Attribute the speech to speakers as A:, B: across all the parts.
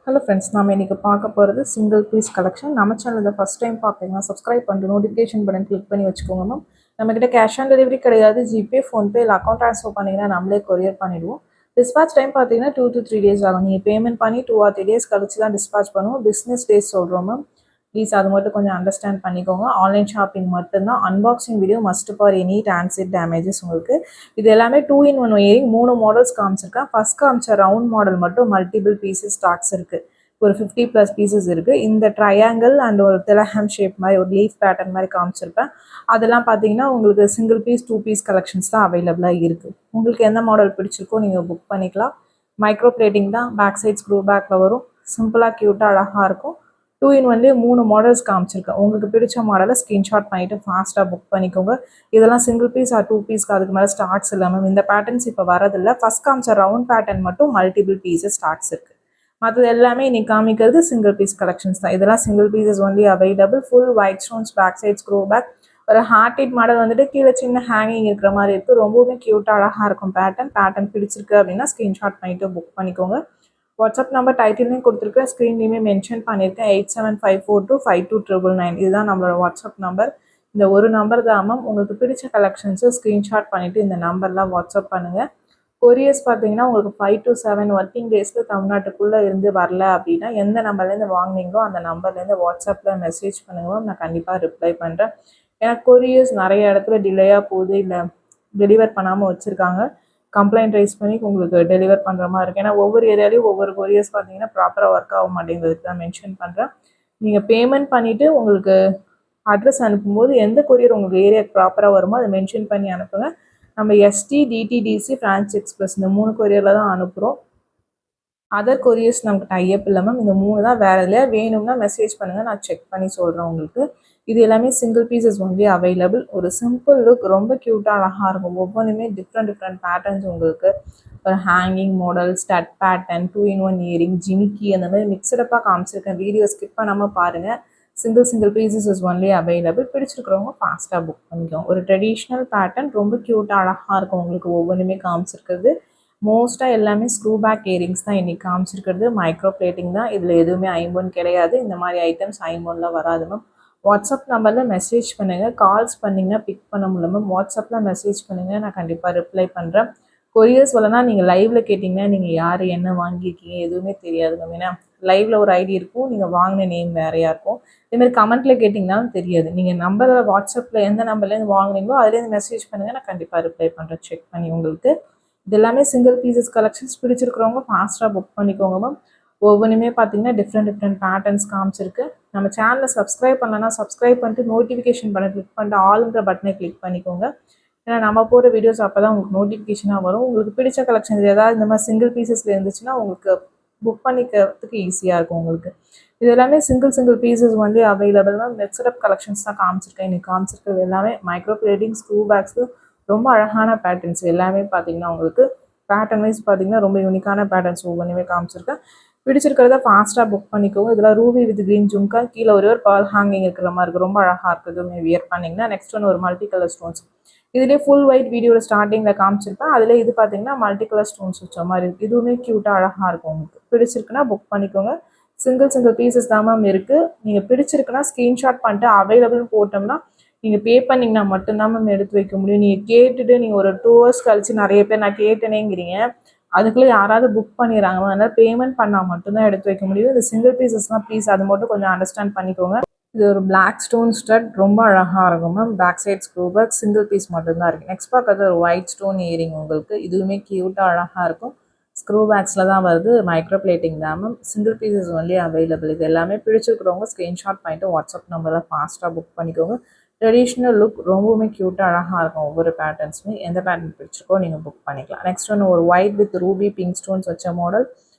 A: Hello friends, நம்ம இன்றைக்கி பார்க்க போகிறது சிங்கிள் பீஸ் கலெக்ஷன். நம்ம சேனலில் ஃபஸ்ட் டைம் பார்க்குறீங்கன்னா சப்ஸ்கிரைப் பண்ணிட்டு நோட்டிஃபிகேஷன் பட்டன் கிளிக் பண்ணி வச்சுக்கோங்க மேம். நம்மக்கிட்ட கேஷ் ஆன் டெலிவரி கிடையாது. ஜிபே, ஃபோன்பே இல்லை அக்கௌண்ட் ட்ரான்ஸ்ஃபர் பண்ணிங்கன்னா நம்மளே கொரியர் பண்ணிவிடுவோம். டிஸ்பாச் டைம் பார்த்தீங்கன்னா 2 to 3 days ஆகும். நீங்கள் பேமெண்ட் பண்ணி 2 or 3 days கழிச்சு தான் டிஸ்பாச் பண்ணுவோம். பிஸ்னஸ் டேஸ் சொல்கிறோம் மேம். ப்ளீஸ் அது மட்டும் கொஞ்சம் அண்டர்ஸ்டாண்ட் பண்ணிக்கோங்க. ஆன்லைன் ஷாப்பிங் மட்டும்தான். Unboxing video must for any transit damages உங்களுக்கு. இது எல்லாமே 2-in-1 இயரிங் 3 மாடல்ஸ் காமிச்சிருக்கேன். ஃபஸ்ட் காமிச்ச ரவுண்ட் மாடல் மட்டும் மல்டிபிள் பீசஸ் ஸ்டாக்ஸ் இருக்குது. ஒரு 50+ பீசஸ் இருக்குது. இந்த ட்ரையாங்கிள் அண்ட் ஒரு திலஹம் ஷேப் மாதிரி ஒரு லீஃப் பேட்டர்ன் மாதிரி காமிச்சிருப்பேன். அதெல்லாம் பார்த்தீங்கன்னா உங்களுக்கு சிங்கிள் பீஸ் 2 பீஸ் கலெக்ஷன்ஸ் தான் அவைலபிளாக இருக்குது. உங்களுக்கு எந்த மாடல் பிடிச்சிருக்கோ நீங்கள் புக் பண்ணிக்கலாம். மைக்ரோ பிளேட்டிங் தான். பேக் சைட் ஸ்க்ரூ பேக்கில் வரும். சிம்பிளாக க்யூட்டாக அழகாக இருக்கும். 2-in-1 3 மாடல்ஸ் காமிச்சிருக்கேன். உங்களுக்கு பிடிச்ச மாடலை ஸ்க்ரீன்ஷாட் பண்ணிவிட்டு ஃபாஸ்ட்டாக புக் பண்ணிக்கோங்க. இதெல்லாம் சிங்கிள் பீஸ் ஆர் 2 பீஸ்க்கு அதுக்கு மேலே ஸ்டாக்ஸ் இல்லாமல் இந்த பேட்டர்ன்ஸ் இப்போ வரதில்லை. ஃபஸ்ட் காமிச்ச ரவுண்ட் பேட்டர்ன் மட்டும் மல்டிபிள் பீஸஸ் ஸ்டாக்ஸ் இருக்குது. மற்றது எல்லாமே இன்னைக்கு காமிக்கிறது சிங்கிள் பீஸ் கலெக்ஷன்ஸ் தான். இதெல்லாம் single pieces only available. Full white stones, back side screw back, ஒரு ஹார்ட் ஹிட் மாடல் வந்துட்டு கீழே சின்ன ஹேங்கிங் இருக்கிற மாதிரி இருக்குது. ரொம்பவுமே க்யூட்டாக அழகாக இருக்கும். பேட்டர்ன் பிடிச்சிருக்கு அப்படின்னா ஸ்க்ரீன்ஷாட் பண்ணிவிட்டு புக் பண்ணிக்கோங்க. வாட்ஸ்அப் நம்பர் டைட்டிலையும் கொடுத்துருக்கேன், ஸ்க்ரீன்லேயுமே மென்ஷன் பண்ணியிருக்கேன். 8754252999. இதுதான் நம்மளோட வாட்ஸ்அப் நம்பர். இந்த ஒரு நம்பர் தான் மேம். உங்களுக்கு பிடிச்ச கலெக்ஷன்ஸை ஸ்க்ரீன்ஷாட் பண்ணிவிட்டு இந்த நம்பர்லாம் வாட்ஸ்அப் பண்ணுங்கள். கொரியர்ஸ் பார்த்தீங்கன்னா உங்களுக்கு 5 to 7 ஒர்க்கிங் டேஸில் தமிழ்நாட்டுக்குள்ளே இருந்து வரல அப்படின்னா எந்த நம்பர்லேருந்து வாங்கினீங்களோ அந்த நம்பர்லேருந்து வாட்ஸ்அப்பில் மெசேஜ் பண்ணுங்க, நான் கண்டிப்பாக ரிப்ளை பண்ணுறேன். ஏன்னா கொரியர்ஸ் நிறைய இடத்துல டிலேயாக போகுது, இல்லை டெலிவர் பண்ணாமல் வச்சுருக்காங்க. கம்ப்ளைண்ட் ரைஸ் பண்ணி உங்களுக்கு டெலிவர் பண்ணுற மாதிரி இருக்குது. ஏன்னா ஒவ்வொரு ஏரியாலையும் ஒவ்வொரு கொரியர்ஸ் பார்த்தீங்கன்னா ப்ராப்பராக ஒர்க் ஆக மாட்டேங்கிறதுக்கு தான் மென்ஷன் பண்ணுறேன். நீங்கள் பேமெண்ட் பண்ணிவிட்டு உங்களுக்கு அட்ரஸ் அனுப்பும்போது எந்த கொரியர் உங்களுக்கு ஏரியாவுக்கு ப்ராப்பராக வருமோ அதை மென்ஷன் பண்ணி அனுப்புங்க. நம்ம எஸ்டி, டிடிடிசி, ஃப்ரான்ஸ் எக்ஸ்பிரஸ் இந்த 3 கொரியரில் தான் அனுப்புகிறோம். அதர் கொரியர்ஸ் நமக்கு டைப் இல்லை மேம். இந்த 3 தான். வேறு இல்லையா வேணும்னா மெசேஜ் பண்ணுங்கள், நான் செக் பண்ணி சொல்கிறேன் உங்களுக்கு. இது எல்லாமே சிங்கிள் பீசஸ் ஒன்லி அவைலபிள். ஒரு சிம்பிள் லுக், ரொம்ப க்யூட்டாக அழகாக இருக்கும். ஒவ்வொன்றுமே டிஃப்ரெண்ட் பேட்டர்ன்ஸ் உங்களுக்கு. ஒரு hanging model, stud pattern, 2-in-1 earring, ஜிமிக்கி, அந்த மாதிரி மிக்சடப்பாக காமிச்சிருக்கேன். வீடியோ ஸ்கிப் பண்ணாமல் பாருங்கள். Single pieces is only available. பிடிச்சிருக்கிறவங்க ஃபாஸ்ட்டாக புக் பண்ணிக்கோங்க. ஒரு ட்ரெடிஷ்னல் பேட்டர்ன், ரொம்ப க்யூட்டாக அழகாக இருக்கும் உங்களுக்கு. ஒவ்வொன்றுமே காமிச்சிருக்கிறது மோஸ்ட்டாக எல்லாமே ஸ்க்ரூ பேக் இயரிங்ஸ் தான் இன்றைக்கி காமிச்சிருக்கிறது. மைக்ரோ பிளேட்டிங் தான். இதில் எதுவுமே ஐம்பொன் கிடையாது. இந்த மாதிரி ஐட்டம்ஸ் ஐம்பொன்னில் வராது மேம். வாட்ஸ்அப் நம்பரில் மெசேஜ் பண்ணுங்கள். கால்ஸ் பண்ணிங்கன்னா பிக் பண்ண முடியல மேம். வாட்ஸ்அப்பில் மெசேஜ் பண்ணுங்கள், நான் கண்டிப்பாக ரிப்ளை பண்ணுறேன். கொரியர்ஸ் வரலன்னா நீங்கள் லைவில் கேட்டிங்கன்னா நீங்கள் யார் என்ன வாங்கியிருக்கீங்க எதுவுமே தெரியாது மேம். ஏன்னா லைவில் ஒரு ஐடி இருக்கும், நீங்கள் வாங்கின நேம் வேறையாக இருக்கும். இதேமாதிரி கமெண்ட்டில் கேட்டிங்கனாலும் தெரியாது. நீங்கள் நம்பரை வாட்ஸ்அப்பில் எந்த நம்பர்லேருந்து வாங்கினீங்களோ அதுலேருந்து மெசேஜ் பண்ணுங்கள், நான் கண்டிப்பாக ரிப்ளை பண்ணுறேன் செக் பண்ணி உங்களுக்கு. இது எல்லாமே சிங்கிள் பீசஸ் கலெக்ஷன்ஸ். பிடிச்சிருக்கிறவங்க ஃபாஸ்ட்டாக புக் பண்ணிக்கோங்க மேம். ஒவ்வொன்றுமே பார்த்தீங்கன்னா டிஃப்ரெண்ட் பேட்டர்ன்ஸ் காமிச்சிருக்கு. நம்ம சேனலை சப்ஸ்கிரைப் பண்ணலன்னா சப்ஸ்கிரைப் பண்ணிட்டு நோட்டிஃபிகேஷன் பட்டன் கிளிக் பண்ணிட்டு ஆளுங்கிற பட்டனை கிளிக் பண்ணிக்கோங்க. ஏன்னா நம்ம போகிற வீடியோஸ் அப்போ தான் உங்களுக்கு நோட்டிஃபிகேஷனாக வரும். உங்களுக்கு பிடிச்ச கலெக்ஷன்ஸ் ஏதாவது இந்த மாதிரி சிங்கிள் பீசஸில் இருந்துச்சுன்னா உங்களுக்கு புக் பண்ணிக்கிறதுக்கு ஈஸியாக இருக்கும் உங்களுக்கு. இது எல்லாமே சிங்கிள் பீசஸ் வந்து அவைலபிள் தான். மிக்சடப் கலெக்ஷன்ஸ் தான் காமிச்சிருக்கேன். இன்றைக்கி காமிச்சிருக்கிறது எல்லாமே மைக்ரோ பிளேட்டிங், ஸ்க்ரூ பேக்ஸு, ரொம்ப அழகான பேட்டர்ன்ஸ் எல்லாமே பார்த்தீங்கன்னா உங்களுக்கு பேட்டர்ன் வைஸ் பார்த்தீங்கன்னா ரொம்ப யூனிக்கான பேட்டர்ன்ஸ் ஒவ்வொன்றுமே காமிச்சிருக்கேன். பிடிச்சிருக்கிறத ஃபாஸ்ட்டாக புக் பண்ணிக்கோங்க. இதெல்லாம் ரூபி வித் க்ரீன் ஜும்கா, கீழே ஒரு பால் ஹேங்கிங் இருக்கிற மாதிரி இருக்குது. ரொம்ப அழகாக இருக்குது வியர் பண்ணிங்கன்னா. நெக்ஸ்ட் ஒன்று ஒரு மல்டி கலர் ஸ்டோன்ஸ். இதுலேயே ஃபுல் ஒயிட் வீடியோவில் ஸ்டார்டிங்கில் காமிச்சிருப்பேன். அதில் இது பார்த்தீங்கன்னா மல்டி கலர் ஸ்டோன்ஸ் வச்ச மாதிரி இருக்குது. இதுவுமே க்யூட்டாக அழகாக இருக்கும். உங்களுக்கு பிடிச்சிருக்குன்னா புக் பண்ணிக்கோங்க. சிங்கிள் பீசஸ் தான் மேம் இருக்குது. நீங்கள் பிடிச்சிருக்குன்னா ஸ்க்ரீன்ஷாட் பண்ணிட்டு அவைலபிள்னு போட்டோம்னா நீங்கள் பே பண்ணிங்கன்னா மட்டும்தான் மேம் எடுத்து வைக்க முடியும். நீங்கள் கேட்டுட்டு நீங்கள் ஒரு 2 hours கழிச்சு நிறைய பேர் நான் கேட்டேனேங்கிறீங்க. அதுக்குள்ளே யாராவது புக் பண்ணிடுறாங்க. அதனால் பேமெண்ட் பண்ணால் மட்டும்தான் எடுத்து வைக்க முடியும். இந்த சிங்கிள் பீசஸ்லாம் ப்ளீஸ் அது மட்டும் கொஞ்சம் அண்டர்ஸ்டாண்ட் பண்ணிக்கோங்க. இது ஒரு பிளாக் ஸ்டோன் ஸ்டட், ரொம்ப அழகாக இருக்கும் ma'am. Back side screw back, single piece மட்டும்தான் இருக்குது. நெக்ஸ்ட் பார்க்கறது ஒரு ஒயிட் ஸ்டோன் இயரிங் உங்களுக்கு. இதுவுமே க்யூட்டாக அழகாக இருக்கும். ஸ்க்ரூ பேக்ஸில் தான் வருது. மைக்ரோ பிளேட்டிங் தான் ma'am. Single pieces only available. இது எல்லாமே பிடிச்சிருக்கிறவங்க ஸ்க்ரீன்ஷாட் பண்ணிட்டு வாட்ஸ்அப் நம்பரில் ஃபாஸ்ட்டாக புக் பண்ணிக்கோங்க. ட்ரெடிஷ்னல் லுக், ரொம்பவுமே க்யூட்டாக அழகாக இருக்கும் ஒவ்வொரு பேட்டர்ன்ஸுமே. எந்த பேட்டர்ன் பிடிச்சிருக்கோ நீங்கள் புக் பண்ணிக்கலாம். நெக்ஸ்ட் ஒன்று ஒரு white with ruby pink stones வச்ச மாடல்.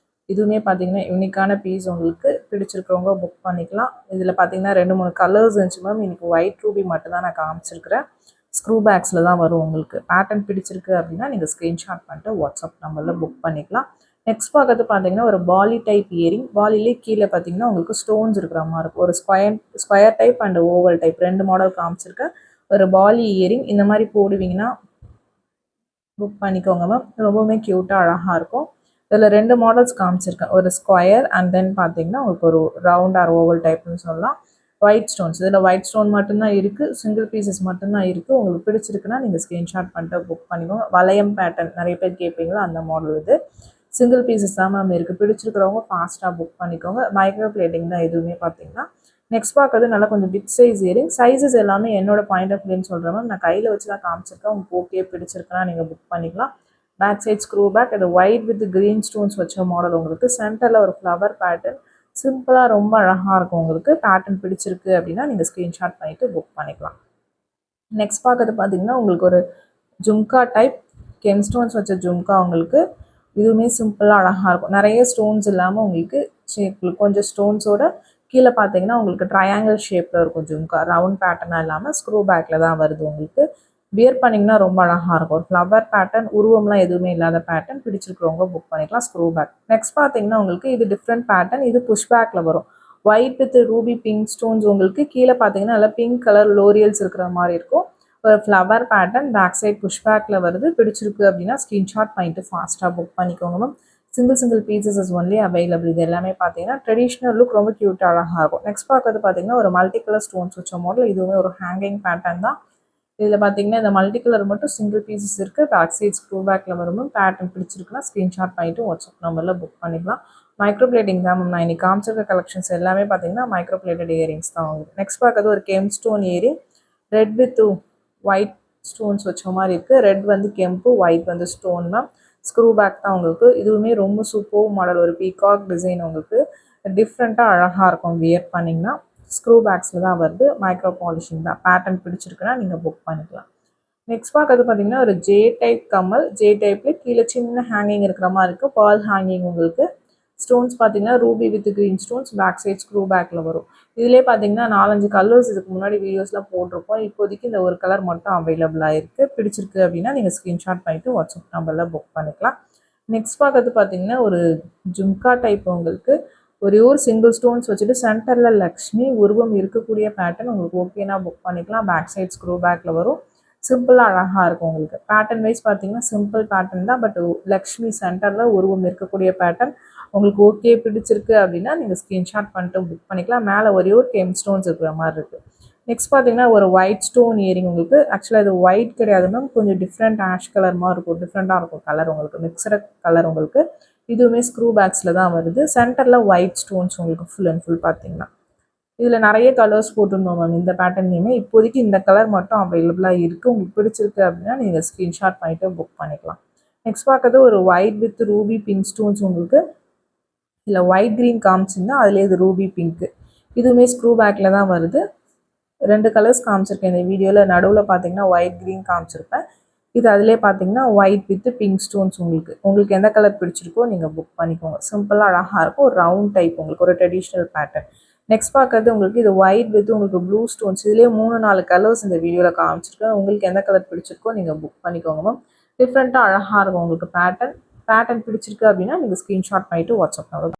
A: இதுவுமே பார்த்தீங்கன்னா யூனிக்கான பீஸ். உங்களுக்கு பிடிச்சிருக்கிறவங்க புக் பண்ணிக்கலாம். இதில் பார்த்தீங்கன்னா 2-3 கலர்ஸ் இருந்துச்சு மேம். இன்றைக்கி ஒயிட் ரூபி மட்டும்தான் நான் காமிச்சிருக்கிறேன். ஸ்க்ரூ பேக்ஸில் தான் வரும் உங்களுக்கு. பேட்டர்ன் பிடிச்சிருக்கு அப்படின்னா நீங்கள் ஸ்க்ரீன்ஷாட் பண்ணிட்டு வாட்ஸ்அப் நம்பரில் புக் பண்ணிக்கலாம். நெக்ஸ்ட் பார்க்கறது பார்த்தீங்கன்னா ஒரு பாலி டைப் இயரிங். பாலிலே கீழே பார்த்தீங்கன்னா உங்களுக்கு ஸ்டோன்ஸ் இருக்கிற மாதிரி இருக்கும். ஒரு square type and oval type 2 model காமிச்சிருக்கேன். ஒரு பாலி இயரிங் இந்த மாதிரி போடுவீங்கன்னா புக் பண்ணிக்கோங்க மேம். ரொம்பவுமே க்யூட்டாக அழகாக இருக்கும். இதில் 2 மாடல்ஸ் காமிச்சிருக்கேன். ஒரு ஸ்கொயர் அண்ட் தென் பார்த்தீங்கன்னா உங்களுக்கு ஒரு ரவுண்ட் ஆர் ஓவல் டைப்னு சொல்லலாம். ஒயிட் ஸ்டோன்ஸ், இதில் ஒயிட் ஸ்டோன் மட்டும்தான் இருக்குது, சிங்கிள் பீசஸ் மட்டும்தான் இருக்குது. உங்களுக்கு பிடிச்சிருக்குன்னா நீங்கள் ஸ்க்ரீன்ஷாட் பண்ணிட்டு புக் பண்ணிக்கோங்க. வளையம் பேட்டர்ன் நிறைய பேர் கேட்பீங்களா, அந்த மாடல் இது. சிங்கிள் பீசஸ் தான் மேம் இருக்குது. பிடிச்சிருக்கிறவங்க ஃபாஸ்ட்டாக புக் பண்ணிக்கோங்க. மைக்ரோ பிளேட்டிங் தான் எதுவுமே பார்த்தீங்கன்னா. நெக்ஸ்ட் பார்க்கறது நல்லா கொஞ்சம் பிக் சைஸ் இயரிங். சைஸஸ் எல்லாமே என்னோட பாயிண்ட் ஆஃப் வியூன்னு சொல்கிறேன் மேம். நான் கையில் வச்சு தான் காமிச்சிருக்கேன். உங்களுக்கு ஓகே பிடிச்சிருக்குன்னா நீங்கள் புக் பண்ணிக்கலாம். பேக் சைட் ஸ்க்ரூ பேக், இது ஒயிட் வித் க்ரீன் ஸ்டோன்ஸ் வச்ச மாடல். உங்களுக்கு சென்டரில் ஒரு ஃப்ளவர் பேட்டர்ன் சிம்பிளாக ரொம்ப அழகாக இருக்கும். உங்களுக்கு பேட்டர்ன் பிடிச்சிருக்கு அப்படின்னா நீங்கள் ஸ்க்ரீன்ஷாட் பண்ணிவிட்டு புக் பண்ணிக்கலாம். நெக்ஸ்ட் பார்க்கறது பார்த்தீங்கன்னா உங்களுக்கு ஒரு ஜும்கா டைப் கெம் ஸ்டோன்ஸ் வச்ச ஜும்கா. உங்களுக்கு இதுவுமே சிம்பிளாக அழகாக இருக்கும். நிறைய ஸ்டோன்ஸ் இல்லாமல் உங்களுக்கு கொஞ்சம் ஸ்டோன்ஸோட கீழே பார்த்தீங்கன்னா உங்களுக்கு ட்ரையாங்கிள் ஷேப்பில் இருக்கும் ஜும்கா. ரவுண்ட் பேட்டர்னாக இல்லாமல் ஸ்க்ரூ பேக்கில் தான் வருது. உங்களுக்கு வியர் பண்ணிங்கன்னா ரொம்ப அழகாக இருக்கும். ஒரு ஃப்ளவர் பேட்டர்ன், உருவம்லாம் எதுவுமே இல்லாத பேட்டர்ன். பிடிச்சிருக்கிறவங்க புக் பண்ணிக்கலாம். Screw back. நெக்ஸ்ட் பார்த்தீங்கன்னா உங்களுக்கு இது டிஃப்ரெண்ட் பேட்டர்ன். இது புஷ் பேக்கில் வரும். White with ruby pink stones. உங்களுக்கு கீழே பார்த்தீங்கன்னா நல்லா பிங்க் கலர் லோரியல்ஸ் இருக்கிற மாதிரி இருக்கும். ஒரு flower pattern back side push பேக்கில் வருது. பிடிச்சிருக்கு அப்படின்னா ஸ்க்ரீன்ஷாட் பண்ணிட்டு ஃபாஸ்ட்டாக புக் பண்ணிக்கோங்க ma'am. Single pieces is only available. இது எல்லாமே பார்த்தீங்கன்னா ட்ரெடிஷ்னல் லுக், ரொம்ப க்யூட்டாக அழகாக இருக்கும். நெக்ஸ்ட் பார்க்கறது பார்த்தீங்கன்னா ஒரு மல்டி கலர் ஸ்டோன்ஸ் வச்ச மாடல். இதுவுமே ஒரு ஹேங்கிங் பேட்டர்ன் தான். இதில் பார்த்தீங்கன்னா இந்த மல்டி கலர் மட்டும் சிங்கிள் பீசஸ் இருக்குது. பேக் சைட் ஸ்க்ரூ பேக்கில் வரும்போது பேட்டர்ன் பிடிச்சிருக்குன்னா ஸ்க்ரீன்ஷாட் பண்ணிவிட்டு வாட்ஸ்அப் நம்பரில் புக் பண்ணிக்கலாம். மைக்ரோ பிளேட்டிங் தான் மேம். நான் இன்னைக்கு காமிச்சிருக்க கலெக்ஷன்ஸ் எல்லாமே பார்த்தீங்கன்னா மைக்ரோ பிளேட்டட் இயரிங்ஸ் தான் உங்களுக்கு. நெக்ஸ்ட் பார்க்கறது ஒரு gem stone earring. Red with white stones வச்ச மாதிரி இருக்குது. ரெட் வந்து கெம்பு, ஒயிட் வந்து ஸ்டோன் தான். ஸ்க்ரூ பேக் தான் உங்களுக்கு. இதுவுமே ரொம்ப சூப்பர் மாடல். ஒரு பீகாக் டிசைன். உங்களுக்கு டிஃப்ரெண்ட்டாக அழகாக இருக்கும் வியர் பண்ணிங்கன்னா. ஸ்க்ரூ பேக்ஸில் தான் வருது. மைக்ரோ பாலிஷிங் தான். பேட்டர்ன் பிடிச்சிருக்குன்னா நீங்கள் புக் பண்ணிக்கலாம். நெக்ஸ்ட் பார்க்கறது பார்த்தீங்கன்னா ஒரு ஜே டைப் கம்மல். ஜே டைப்பில் கீழே சின்ன ஹேங்கிங் இருக்கிற மாதிரி இருக்குது. Ball hanging. உங்களுக்கு ஸ்டோன்ஸ் பார்த்தீங்கன்னா ruby with green stones. Back side screw பேக்கில் வரும். இதிலே பார்த்தீங்கன்னா 4-5 கலர்ஸ் இதுக்கு முன்னாடி வீடியோஸ்லாம் போட்டிருப்போம். இப்போதைக்கு இந்த ஒரு கலர் மட்டும் அவைலபிளாக இருக்குது. பிடிச்சிருக்கு அப்படின்னா நீங்கள் ஸ்க்ரீன்ஷாட் பண்ணிவிட்டு வாட்ஸ்அப் நம்பரில் புக் பண்ணிக்கலாம். நெக்ஸ்ட் பார்க்கறது பார்த்தீங்கன்னா ஒரு ஜும்கா டைப். உங்களுக்கு ஒரே ஒரு சிங்கிள் ஸ்டோன்ஸ் வச்சுட்டு சென்டரில் லக்ஷ்மி உருவம் இருக்கக்கூடிய பேட்டர்ன். உங்களுக்கு ஓகேனா புக் பண்ணிக்கலாம். பேக் சைட் ஸ்க்ரூ பேக்கில் வரும். சிம்பிளாக அழகாக இருக்கும். உங்களுக்கு பேட்டர்ன் வைஸ் பார்த்தீங்கன்னா சிம்பிள் பேட்டர்ன் தான். பட் லக்ஷ்மி சென்டரில் உருவம் இருக்கக்கூடிய பேட்டர்ன். உங்களுக்கு ஓகே பிடிச்சிருக்கு அப்படின்னா நீங்கள் ஸ்க்ரீன்ஷாட் பண்ணிட்டு புக் பண்ணிக்கலாம். மேலே ஒரே ஒரு கெம் ஸ்டோன்ஸ் இருக்கிற மாதிரி இருக்குது. நெக்ஸ்ட் பார்த்தீங்கன்னா ஒரு ஒயிட் ஸ்டோன் இயரிங். உங்களுக்கு ஆக்சுவலாக இது ஒயிட் கிடையாது மேம், கொஞ்சம் டிஃப்ரெண்ட் ஆஷ் கலர் மாதிரி இருக்கும். டிஃப்ரெண்ட்டாக இருக்கும் கலர். உங்களுக்கு மிக்சடு கலர். உங்களுக்கு இதுவுமே ஸ்க்ரூ பேக்ஸில் தான் வருது. சென்டரில் ஒயிட் ஸ்டோன்ஸ். உங்களுக்கு ஃபுல் அண்ட் ஃபுல் பார்த்தீங்கன்னா இதில் நிறைய கலர்ஸ் போட்டிருந்தோம் மேம். இந்த பேட்டர்ன்லேயுமே இப்போதைக்கு இந்த கலர் மட்டும் அவைலபிளாக இருக்குது. உங்களுக்கு பிடிச்சிருக்கு அப்படின்னா நீங்கள் ஸ்க்ரீன்ஷாட் பண்ணிவிட்டு புக் பண்ணிக்கலாம். நெக்ஸ்ட் பார்க்கறது ஒரு white with ruby pink stones. உங்களுக்கு இல்லை ஒயிட் க்ரீன் காமிச்சிருந்தா அதிலே இது ரூபி பிங்க்கு. இதுவுமே ஸ்க்ரூ பேக்கில் தான் வருது. 2 கலர்ஸ் காமிச்சிருக்கேன் இந்த வீடியோவில். நடுவில் பார்த்தீங்கன்னா ஒயிட் க்ரீன் காமிச்சிருப்பேன். இது அதிலே பார்த்தீங்கன்னா ஒயிட் வித் பிங்க் ஸ்டோன்ஸ். உங்களுக்கு எந்த கலர் பிடிச்சிருக்கோ நீங்கள் புக் பண்ணிக்கோங்க. சிம்பிளாக அழகாக இருக்கும். ஒரு ரவுண்ட் டைப். உங்களுக்கு ஒரு ட்ரெடிஷ்னல் பேட்டர்ன். நெக்ஸ்ட் பார்க்கறது உங்களுக்கு இது ஒயிட் வித் உங்களுக்கு ப்ளூ ஸ்டோன்ஸ். இதுலேயே 3-4 கலர்ஸ் இந்த வீடியோவில் காமிச்சிருக்கேன். உங்களுக்கு எந்த கலர் பிடிச்சிருக்கோ நீங்கள் புக் பண்ணிக்கோங்க மேம். டிஃப்ரெண்ட்டாக அழகாக இருக்கும் உங்களுக்கு பேட்டர்ன் பிடிச்சிருக்கு அப்படின்னா நீங்கள் ஸ்க்ரீன்ஷாட் பண்ணிவிட்டு வாட்ஸ்அப்